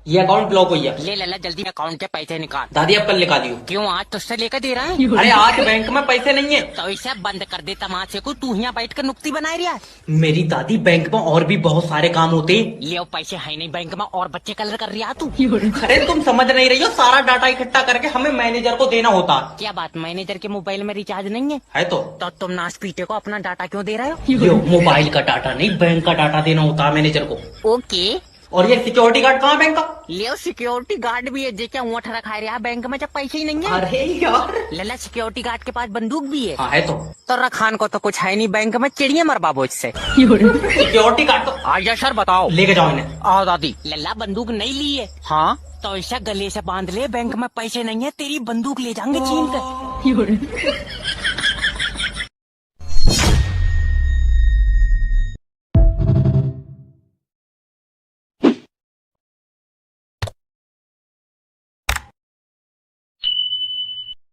ये account block हुई है। ले लल्ला जल्दी अकाउंट के पैसे निकाल। दादी अब कल निकाली हो। क्यों आज तुझसे लेकर दे रहा है? अरे आज बैंक में पैसे नहीं है। तो इसे बंद कर दे तमाशे को, तू यहाँ बैठ कर नुक्ती बना रहा है। मेरी दादी बैंक में और भी बहुत सारे काम होते हैं। ले पैसे है नहीं बैंक में और बच्चे कलर कर रहा तू। अरे तुम समझ नहीं रही हो, सारा डाटा इकट्ठा करके हमें मैनेजर को देना होता। क्या बात, मैनेजर के मोबाइल में रिचार्ज नहीं है तो तुम नाश पीटे को अपना डाटा क्यों दे रहे हो? यो, मोबाइल का डाटा नहीं, बैंक का डाटा देना होता है मैनेजर को। ओके। और ये सिक्योरिटी गार्ड कहाँ बैंक का? ले सिक्योरिटी गार्ड भी है, देखा ऊँट रखा रहा बैंक में जब पैसे ही नहीं है। अरे यार लल्ला सिक्योरिटी गार्ड के पास बंदूक भी है। हाँ है तो रखान को तो कुछ है नहीं बैंक में, चिड़िया मर बाबू इससे। सिक्योरिटी गार्ड तो आजा सर बताओ। लेके जाओ इन्हें। आओ दादी। लल्ला बंदूक नहीं ली है। हाँ तो ऐसा गले से बांध ले, बैंक में पैसे नहीं है तेरी बंदूक ले जाएंगे छीन कर।